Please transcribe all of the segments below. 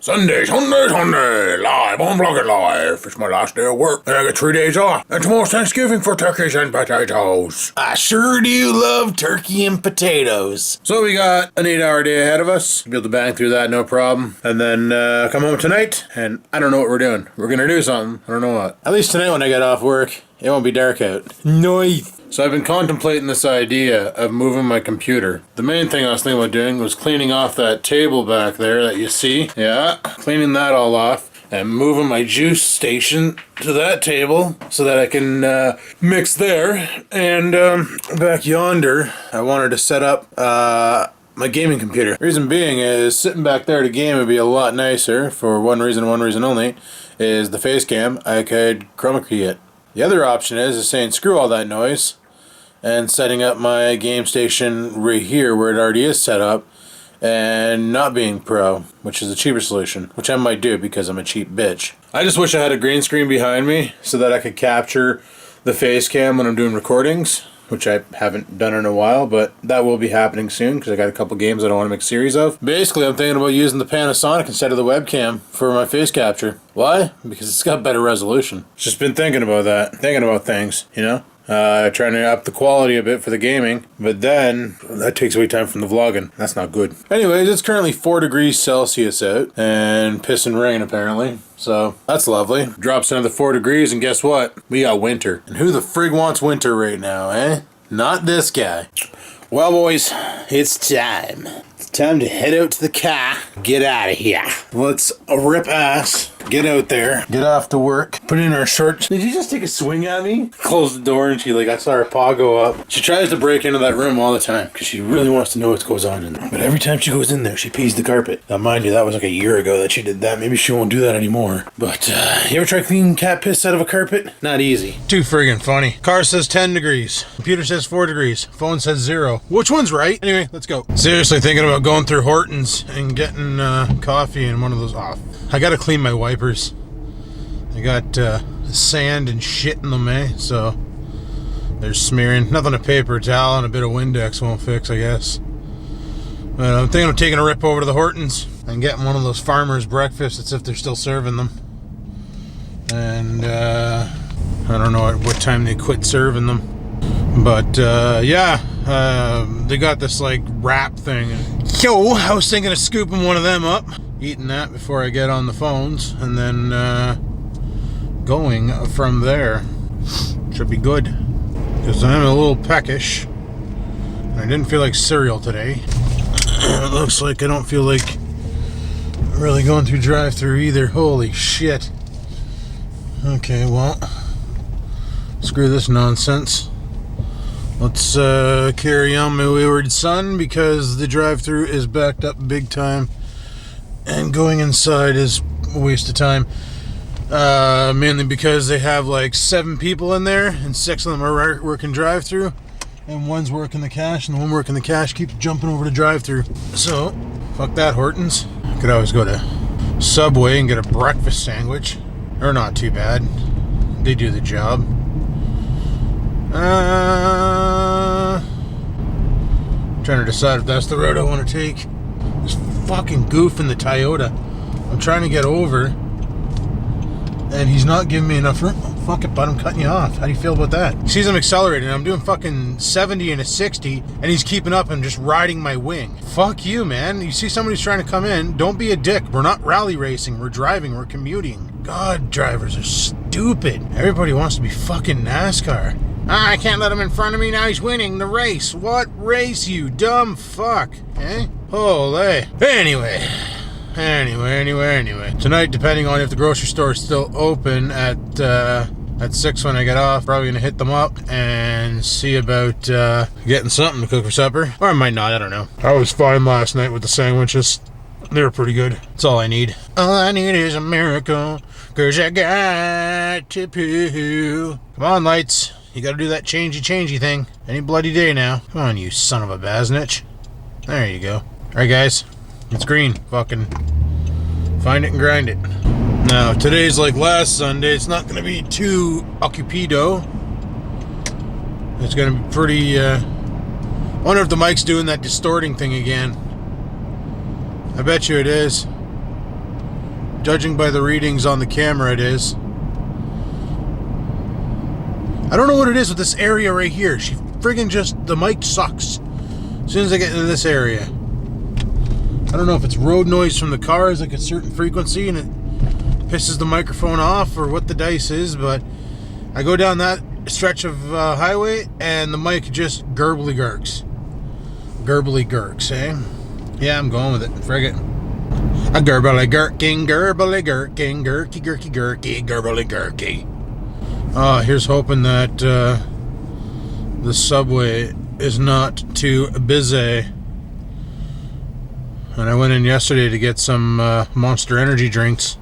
Sunday, live on Vlogging Live. It's my last day of work, and I get 3 days off. And tomorrow's Thanksgiving for turkeys and potatoes. I sure do love turkey and potatoes. So we got an 8-hour day ahead of us. Be able to bang through that, no problem. And then come home tonight, and I don't know what we're doing. We're gonna do something. I don't know what. At least tonight when I get off work, it won't be dark out. Nice. So I've been contemplating this idea of moving my computer. The main thing I was thinking about doing was cleaning off that table back there that you see. Yeah, cleaning that all off and moving my juice station to that table so that I can mix there. And back yonder, I wanted to set up my gaming computer. Reason being is sitting back there to game would be a lot nicer for one reason only, is the face cam. I could chroma key it. The other option is saying screw all that noise and setting up my game station right here where it already is set up and not being pro, which is a cheaper solution, which I might do because I'm a cheap bitch. I just wish I had a green screen behind me so that I could capture the face cam when I'm doing recordings, which I haven't done in a while, but that will be happening soon because I got a couple games that I want to make a series of. Basically, I'm thinking about using the Panasonic instead of the webcam for my face capture. Why? Because it's got better resolution. Just been thinking about that, thinking about things, you know? Trying to up the quality a bit for the gaming, but then that takes away time from the vlogging. That's not good. Anyways, it's currently 4 degrees Celsius out and piss and rain apparently, so that's lovely. Drops another 4 degrees and guess what? We got winter. And who the frig wants winter right now, eh? Not this guy. Well, boys, it's time. It's time to head out to the car. Get out of here. Let's rip ass. Get out there. Get off to work. Put in our shorts. Did you just take a swing at me? Close the door and I saw her paw go up. She tries to break into that room all the time because she really wants to know what goes on in there. But every time she goes in there, she pees the carpet. Now, mind you, that was like a year ago that she did that. Maybe she won't do that anymore. But, you ever try cleaning cat piss out of a carpet? Not easy. Too friggin' funny. Car says 10 degrees. Computer says 4 degrees. Phone says 0. Which one's right? Anyway, let's go. Seriously thinking about going through Hortons and getting coffee in one of those off. I gotta clean my wipers. I got sand and shit in them, eh? So they're smearing. Nothing a paper towel and a bit of Windex won't fix, I guess. But I'm thinking of taking a rip over to the Hortons and getting one of those farmers' breakfasts. It's if they're still serving them. And I don't know at what time they quit serving them. But yeah, they got this like wrap thing. Yo, I was thinking of scooping one of them up, eating that before I get on the phones, and then going from there. Should be good, because I'm a little peckish. I didn't feel like cereal today. It looks like I don't feel like really going through drive-thru either. Holy shit. Okay, well, screw this nonsense. Let's carry on my wayward son, because the drive-thru is backed up big time. And going inside is a waste of time. Mainly because they have like 7 people in there, and 6 of them are working drive-thru, and one's working the cash, and the one working the cash keeps jumping over to drive-thru. So, fuck that, Hortons. Could always go to Subway and get a breakfast sandwich. They're not too bad. They do the job. Trying to decide if that's the road I want to take. This fucking goof in the Toyota. I'm trying to get over, and he's not giving me enough room. Oh, fuck it, bud, I'm cutting you off. How do you feel about that? He sees I'm accelerating. I'm doing fucking 70 and a 60, and he's keeping up and just riding my wing. Fuck you, man. You see somebody's trying to come in, don't be a dick. We're not rally racing. We're driving. We're commuting. God, drivers are stupid. Everybody wants to be fucking NASCAR. I can't let him in front of me. Now he's winning the race. What race, you dumb fuck? Eh? Holy. Anyway. Tonight, depending on if the grocery store is still open at 6 when I get off, probably gonna hit them up and see about getting something to cook for supper. Or I might not, I don't know. I was fine last night with the sandwiches. They were pretty good. That's all I need. All I need is a miracle, 'cause I got to poo. Come on, lights. You gotta do that changey thing. Any bloody day now. Come on, you son of a baznitch. There you go. Alright, guys. It's green. Fucking find it and grind it. Now, today's like last Sunday. It's not gonna be too occupido. It's gonna be pretty, I wonder if the mic's doing that distorting thing again. I bet you it is. Judging by the readings on the camera, it is. I don't know what it is with this area right here. She friggin' just, the mic sucks as soon as I get into this area. I don't know if it's road noise from the cars, like a certain frequency, and it pisses the microphone off, or what the dice is, but I go down that stretch of highway, and the mic just gurgly gurks. Gurgly gurks, eh? Yeah, I'm going with it. Frig it. A gurgly gurking, gurgly gurking, gurky gurky gurky, gurgly gurky. Here's hoping that the subway is not too busy. And I went in yesterday to get some Monster Energy drinks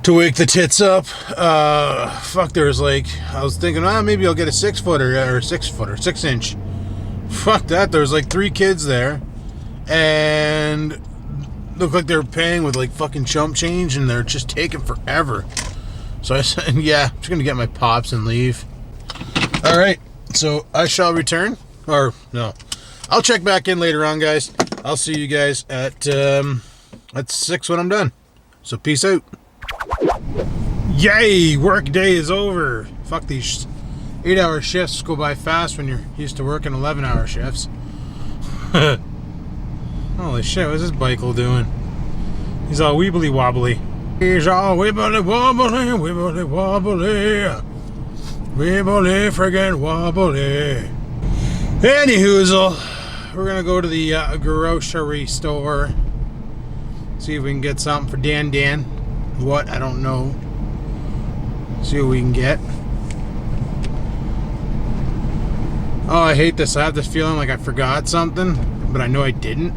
to wake the tits up. Fuck, there was like, I was thinking, maybe I'll get a 6 inch. Fuck that, there was like 3 kids there, and looked like they were paying with like fucking chump change, and they're just taking forever. So I said, yeah, I'm just gonna get my pops and leave. Alright, so I shall return, or no, I'll check back in later on, guys. I'll see you guys at 6 when I'm done. So peace out. Yay! Work day is over. Fuck, these 8-hour shifts go by fast when you're used to working 11-hour shifts. Holy shit, what's this Michael doing? He's all weebly wobbly. He's all wibbly wobbly, wibbly wobbly. Wibbly friggin' wobbly. Anyhoozle, we're gonna go to the grocery store. See if we can get something for Dan. What? I don't know. See what we can get. Oh, I hate this. I have this feeling like I forgot something, but I know I didn't.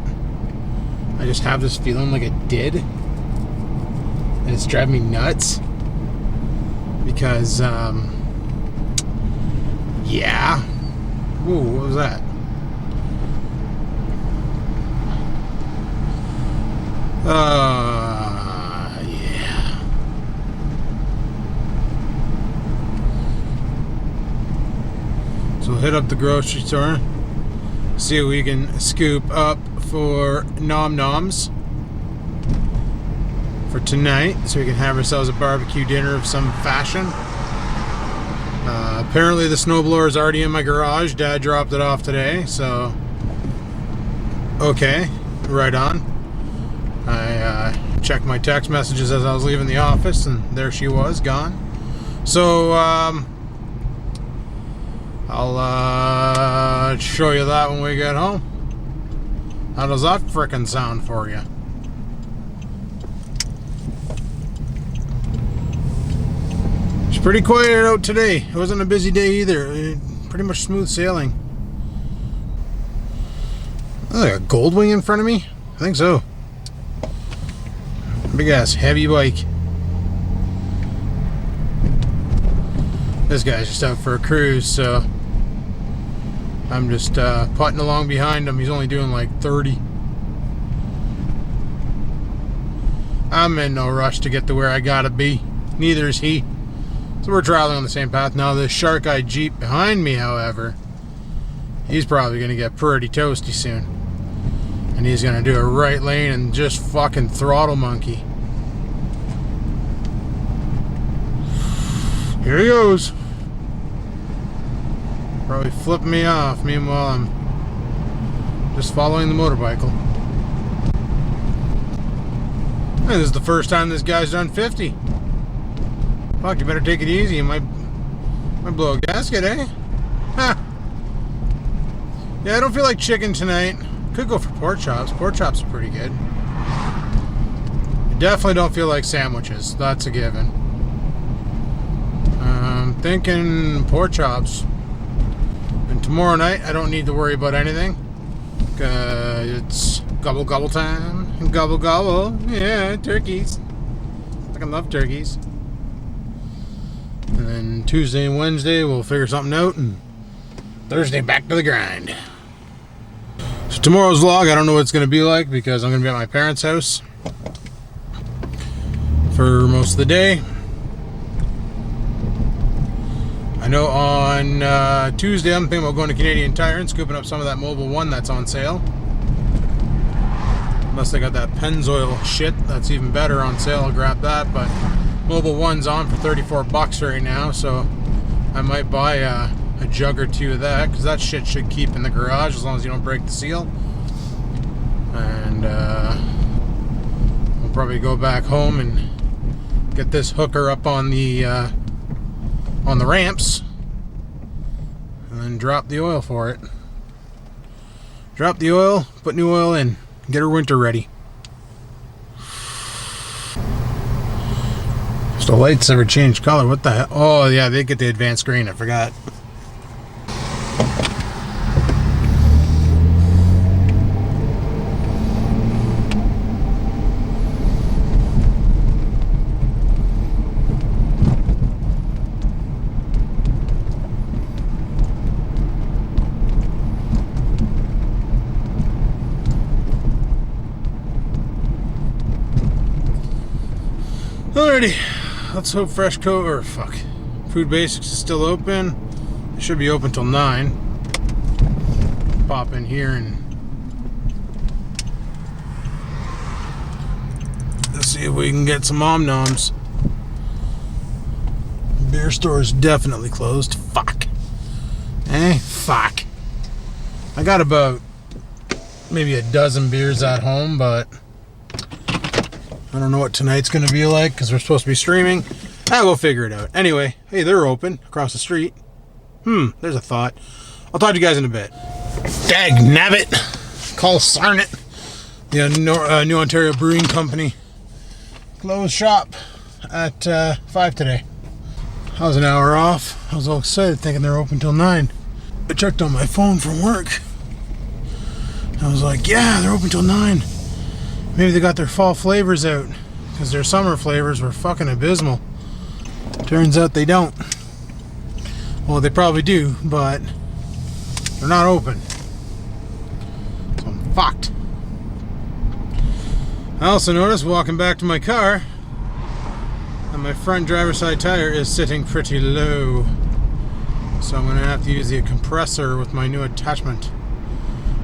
I just have this feeling like I did. And it's driving me nuts. Because, yeah. Ooh, what was that? Yeah. So we'll hit up the grocery store. See what we can scoop up for nom noms for tonight, so we can have ourselves a barbecue dinner of some fashion. Apparently the snowblower is already in my garage. Dad dropped it off today, so okay, right on. I checked my text messages as I was leaving the office, and there she was, gone. So I'll show you that when we get home. How does that frickin' sound for you? It's pretty quiet out today. It wasn't a busy day either. Pretty much smooth sailing. Oh, like a Goldwing in front of me? I think so. Big ass heavy bike. This guy's just out for a cruise, so I'm just putting along behind him. He's only doing like 30. I'm in no rush to get to where I gotta be. Neither is he. So we're traveling on the same path. Now this shark-eyed Jeep behind me, however, he's probably gonna get pretty toasty soon. And he's gonna do a right lane and just fucking throttle monkey. Here he goes. Probably flipping me off. Meanwhile, I'm just following the motorcycle. Hey, this is the first time this guy's done 50. Fuck, you better take it easy. You might blow a gasket, eh? Ha! Yeah, I don't feel like chicken tonight. Could go for pork chops. Pork chops are pretty good. I definitely don't feel like sandwiches. That's a given. I'm thinking pork chops. And tomorrow night, I don't need to worry about anything. It's gobble gobble time. Gobble gobble. Yeah, turkeys. I love turkeys. And then Tuesday and Wednesday, we'll figure something out. And Thursday, back to the grind. So tomorrow's vlog, I don't know what it's going to be like because I'm going to be at my parents' house for most of the day. I know on Tuesday I'm thinking about going to Canadian Tire and scooping up some of that Mobile 1 that's on sale. Unless they got that Pennzoil shit, that's even better on sale. I'll grab that. But Mobile One's on for 34 bucks right now, so I might buy a jug or two of that, because that shit should keep in the garage as long as you don't break the seal. And we'll probably go back home and get this hooker up on the ramps, and then drop the oil for it. Drop the oil, put new oil in, get her winter ready. If the lights ever change color, what the hell? Oh yeah, they get the advanced green, I forgot. Alrighty, let's hope Fresh Coat, or fuck, Food Basics is still open. It should be open till 9. Pop in here and let's see if we can get some Om-Noms. Beer store is definitely closed. Fuck. Fuck. I got about maybe a dozen beers at home, but I don't know what tonight's going to be like because we're supposed to be streaming. We'll figure it out. Anyway, hey, they're open across the street. There's a thought. I'll talk to you guys in a bit. Dag nabbit. Call Sarnet. The New Ontario Brewing Company closed shop at 5 today. I was an hour off. I was all excited thinking they're open till 9. I checked on my phone from work. I was like, yeah, they're open till 9. Maybe they got their fall flavors out, because their summer flavors were fucking abysmal. Turns out they don't. Well, they probably do, but they're not open. So I'm fucked. I also noticed walking back to my car that my front driver's side tire is sitting pretty low. So I'm going to have to use the compressor with my new attachment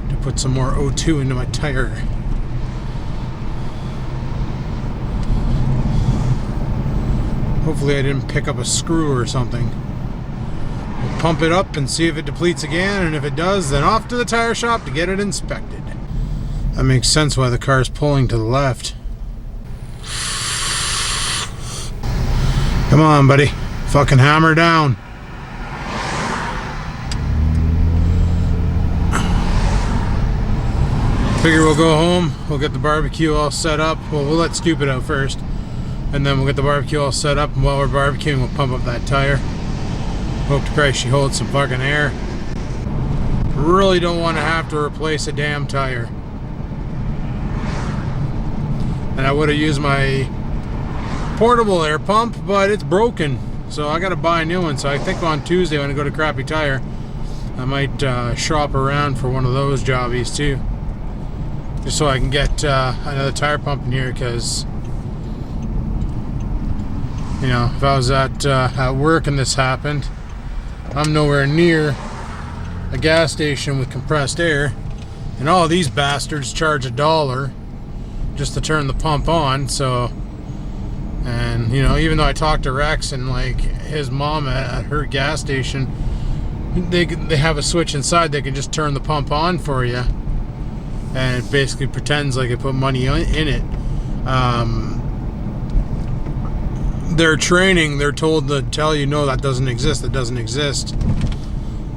to put some more O2 into my tire. Hopefully I didn't pick up a screw or something. We'll pump it up and see if it depletes again, and if it does, then off to the tire shop to get it inspected. That makes sense why the car's pulling to the left. Come on, buddy. Fucking hammer down. Figure we'll go home, we'll get the barbecue all set up. Well, we'll let Stupid out first. And then we'll get the barbecue all set up, and while we're barbecuing, we'll pump up that tire. Hope to Christ she holds some fucking air. Really don't want to have to replace a damn tire. And I would have used my portable air pump, but it's broken. So I gotta buy a new one. So I think on Tuesday when I go to Crappy Tire, I might shop around for one of those jobbies too. Just so I can get another tire pump in here, because you know, if I was at work and this happened, I'm nowhere near a gas station with compressed air, and all these bastards charge $1 just to turn the pump on. So, and you know, even though I talked to Rex and like his mom at her gas station, they have a switch inside. They can just turn the pump on for you, and it basically pretends like I put money in it. Their training, they're told to tell you, no, that doesn't exist. That doesn't exist.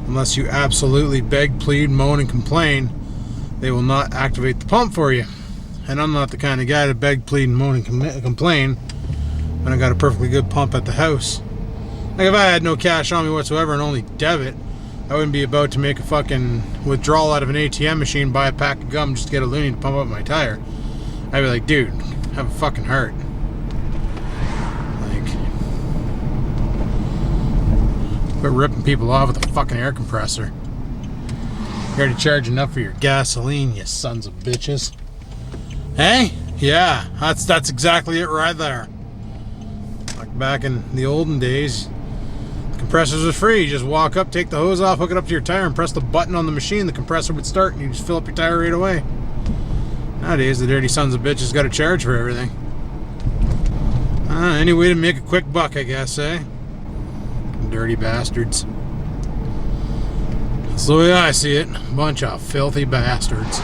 Unless you absolutely beg, plead, moan, and complain, they will not activate the pump for you. And I'm not the kind of guy to beg, plead, and moan, and complain when I got a perfectly good pump at the house. Like if I had no cash on me whatsoever and only debit, I wouldn't be about to make a fucking withdrawal out of an ATM machine, buy a pack of gum just to get a loony to pump up my tire. I'd be like, dude, have a fucking heart. Quit ripping people off with a fucking air compressor. You already charge enough for your gasoline, you sons of bitches. Hey? Yeah, that's exactly it right there. Like back in the olden days, compressors were free. You just walk up, take the hose off, hook it up to your tire, and press the button on the machine. The compressor would start, and you just fill up your tire right away. Nowadays, the dirty sons of bitches got to charge for everything. Any way to make a quick buck, I guess, eh? Dirty bastards. That's the way I see it. Bunch of filthy bastards.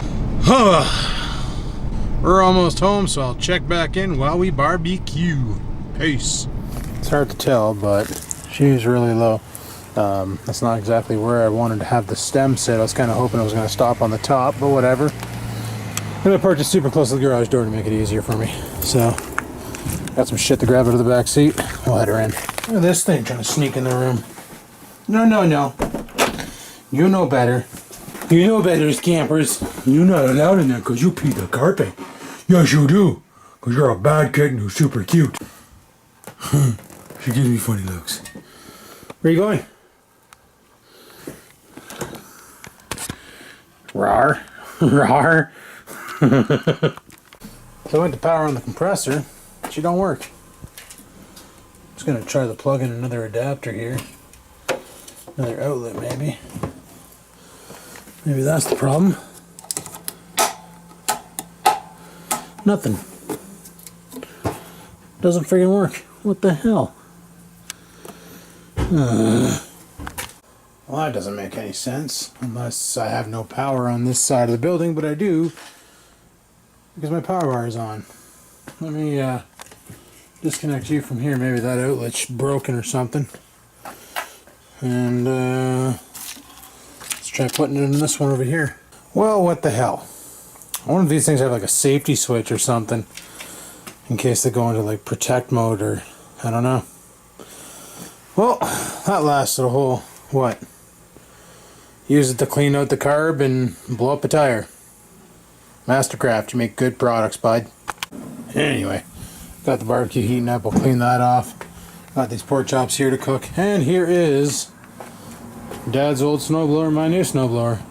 We're almost home, so I'll check back in while we barbecue. Peace. It's hard to tell, but she's really low. That's not exactly where I wanted to have the stem sit. I was kind of hoping it was going to stop on the top, but whatever. I'm going to park it super close to the garage door to make it easier for me. So, got some shit to grab out of the back seat. We'll head her in. Look at this thing trying to sneak in the room. No, no, no. You know better. You know better, campers. You're not allowed in there because you pee the carpet. Yes, you do. Because you're a bad kitten who's super cute. She gives me funny looks. Where are you going? Rawr. Rawr. So I went to power on the compressor. She don't work. Just gonna try to plug in another adapter here. Another outlet maybe. Maybe that's the problem. Nothing. Doesn't friggin' work. What the hell? Well, that doesn't make any sense. Unless I have no power on this side of the building, but I do. Because my power bar is on. Let me disconnect you from here. Maybe that outlet's broken or something. And let's try putting it in this one over here. Well, what the hell? One of these things have like a safety switch or something. In case they go into like protect mode or I don't know. Well, that lasted a whole, what? Use it to clean out the carb and blow up a tire. Mastercraft, you make good products, bud. Anyway, got the barbecue heating up, we'll clean that off. Got these pork chops here to cook. And here is Dad's old snowblower, my new snowblower.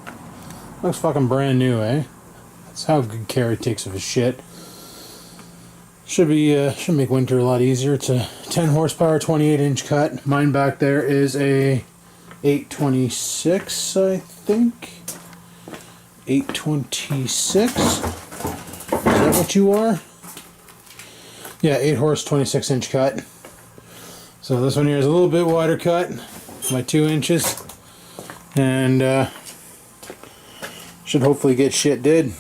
Looks fucking brand new, eh? That's how good care he takes of his shit. Should make winter a lot easier. It's a 10 horsepower, 28-inch cut. Mine back there is a 826, I think. 826. Is that what you are? Yeah, 8 horse, 26-inch cut. So this one here is a little bit wider cut, by 2 inches, and should hopefully get shit did.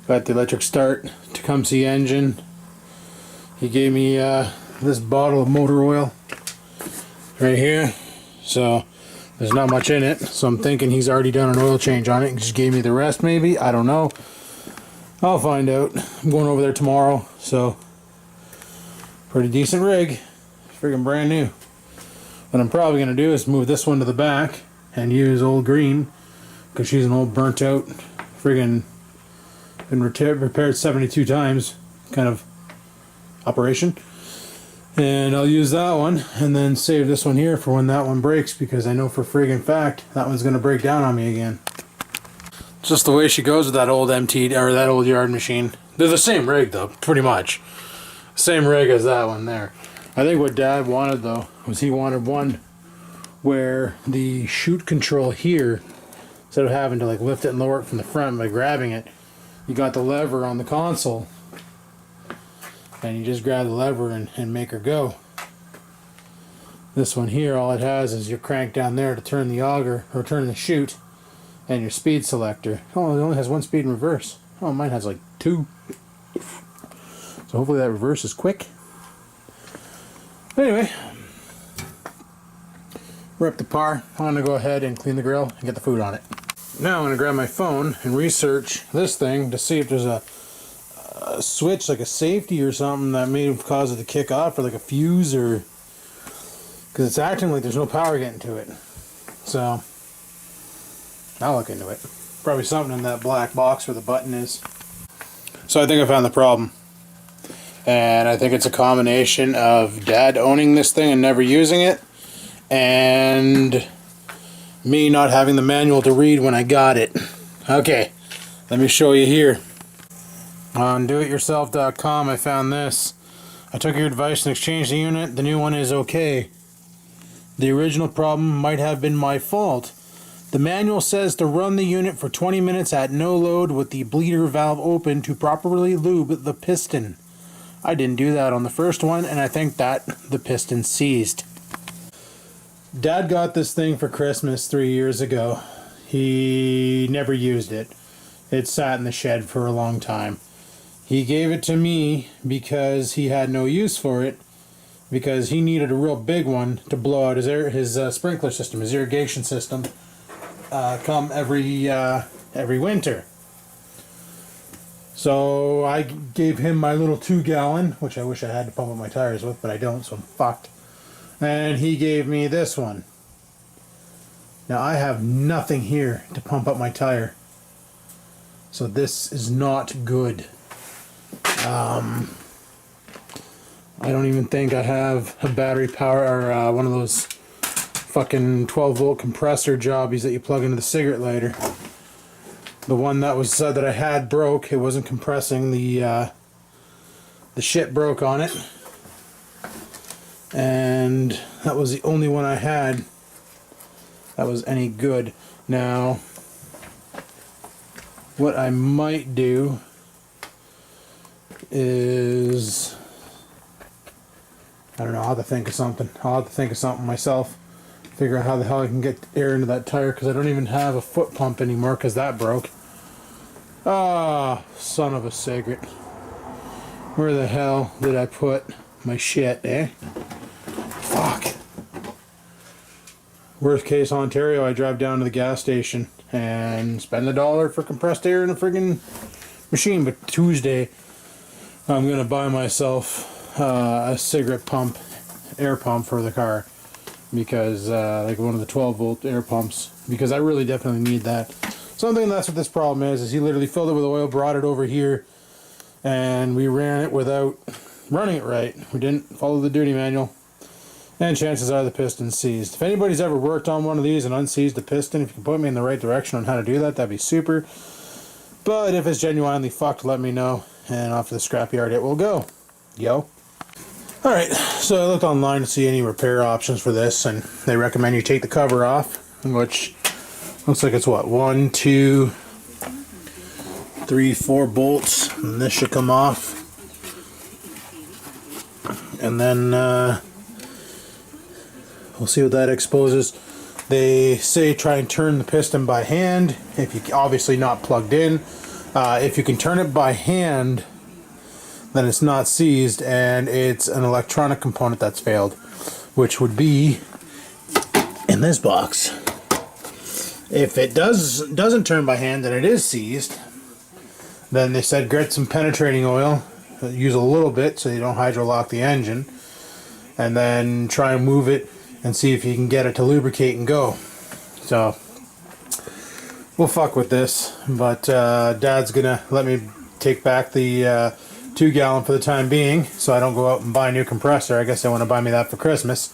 Got the electric start Tecumseh engine. He gave me this bottle of motor oil right here, so there's not much in it, so I'm thinking he's already done an oil change on it and just gave me the rest maybe. I don't know. I'll find out. I'm going over there tomorrow, so pretty decent rig. Friggin' brand new. What I'm probably going to do is move this one to the back and use old Green, because she's an old burnt out friggin' been repaired 72 times kind of operation. And I'll use that one and then save this one here for when that one breaks, because I know for friggin' fact that one's going to break down on me again. Just the way she goes with that old MT or that old yard machine. They're the same rig though, pretty much. Same rig as that one there. I think what Dad wanted though was he wanted one where the chute control here, instead of having to like lift it and lower it from the front by grabbing it, you got the lever on the console and you just grab the lever and make her go. This one here, all it has is your crank down there to turn the auger or turn the chute, and your speed selector. Oh, it only has one speed in reverse. Oh, mine has like 2. So hopefully that reverse is quick. Anyway, we're up to par. I'm going to go ahead and clean the grill and get the food on it. Now I'm going to grab my phone and research this thing to see if there's a switch, like a safety or something that may have caused it to kick off, or like a fuse, or because it's acting like there's no power getting to it. So I'll look into it. Probably something in that black box where the button is. So I think I found the problem. And I think it's a combination of Dad owning this thing and never using it, and me not having the manual to read when I got it. Okay, let me show you here. On doityourself.com I found this. I took your advice and exchanged the unit. The new one is okay. The original problem might have been my fault. The manual says to run the unit for 20 minutes at no load with the bleeder valve open to properly lube the piston. I didn't do that on the first one, and I think that the piston seized. Dad got this thing for Christmas 3 years ago. He never used it. It sat in the shed for a long time. He gave it to me because he had no use for it, because he needed a real big one to blow out his sprinkler system, his irrigation system, come every winter. So I gave him my little 2-gallon, which I wish I had to pump up my tires with, but I don't, so I'm fucked. And he gave me this one. Now I have nothing here to pump up my tire, so this is not good. I don't even think I have a battery power or one of those fucking 12-volt compressor jobbies that you plug into the cigarette lighter. The one that was that I had broke. It wasn't compressing. The shit broke on it, and that was the only one I had that was any good. Now, what I might do is, I don't know, I'll have to think of something. I'll have to think of something myself. Figure out how the hell I can get air into that tire, because I don't even have a foot pump anymore because that broke. Ah, son of a cigarette. Where the hell did I put my shit, eh? Fuck. Worst case, Ontario, I drive down to the gas station and spend $1 for compressed air in a friggin' machine. But Tuesday, I'm gonna buy myself a cigarette pump, air pump for the car, because like one of the 12-volt air pumps, because I really definitely need that. Something that's what this problem is he literally filled it with oil, brought it over here, and we ran it without running it right. We didn't follow the duty manual, and chances are the piston's seized. If anybody's ever worked on one of these and unseized a piston, if you can point me in the right direction on how to do that, that'd be super. But if it's genuinely fucked, let me know, and off to the scrapyard it will go. Yo. Alright, so I looked online to see any repair options for this, and they recommend you take the cover off, which looks like it's what, 1, 2, 3, 4 bolts, and this should come off. And then we'll see what that exposes. They say try and turn the piston by hand, if you obviously not plugged in. If you can turn it by hand, then it's not seized, and it's an electronic component that's failed, which would be in this box. If it doesn't turn by hand and it is seized, then they said get some penetrating oil, use a little bit so you don't hydrolock the engine, and then try and move it and see if you can get it to lubricate and go. So we'll fuck with this, but Dad's gonna let me take back the 2-gallon for the time being, so I don't go out and buy a new compressor. I guess they want to buy me that for Christmas.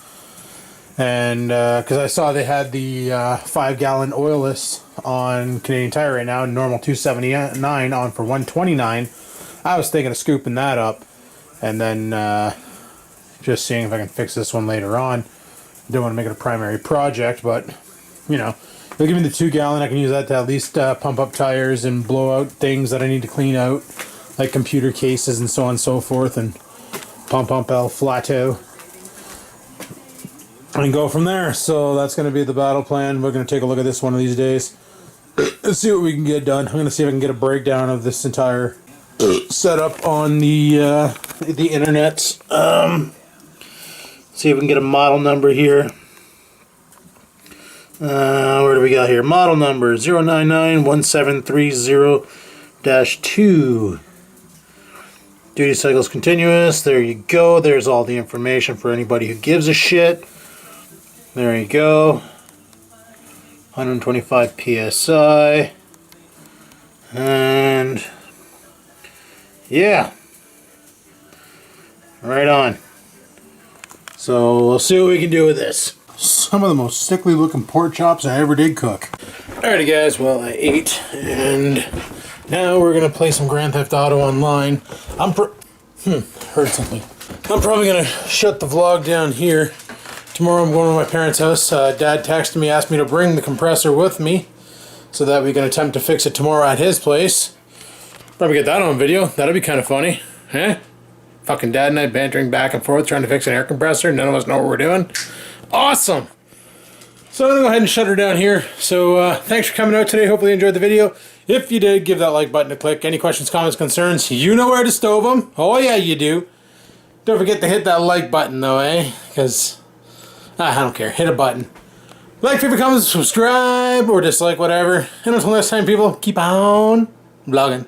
And because I saw they had the 5-gallon oilless on Canadian Tire right now, normal $279 on for $129. I was thinking of scooping that up, and then just seeing if I can fix this one later on. I don't want to make it a primary project, but you know, they'll give me the 2-gallon. I can use that to at least pump up tires and blow out things that I need to clean out, like computer cases and so on and so forth, and pump El Flato, and go from there. So that's going to be the battle plan. We're going to take a look at this one of these days and see what we can get done. I'm going to see if I can get a breakdown of this entire setup on the internet. See if we can get a model number here. Where do we got here? Model number 0991730-2. Duty cycles continuous. There you go. There's all the information for anybody who gives a shit. There you go. 125 psi. And yeah. Right on. So we'll see what we can do with this. Some of the most sickly looking pork chops I ever did cook. Alrighty guys, well I ate, and now we're gonna play some Grand Theft Auto Online. Heard something. I'm probably gonna shut the vlog down here, Tomorrow I'm going to my parents' house. Dad texted me, asked me to bring the compressor with me so that we can attempt to fix it tomorrow at his place. Probably get that on video. That'll be kind of funny. Huh? Fucking Dad and I bantering back and forth trying to fix an air compressor. None of us know what we're doing. Awesome! So I'm going to go ahead and shut her down here. So thanks for coming out today. Hopefully you enjoyed the video. If you did, give that like button a click. Any questions, comments, concerns, you know where to stow them. Oh yeah, you do. Don't forget to hit that like button though, eh? Because I don't care. Hit a button. Like, favorite, comment, subscribe, or dislike, whatever. And until next time, people, keep on vlogging.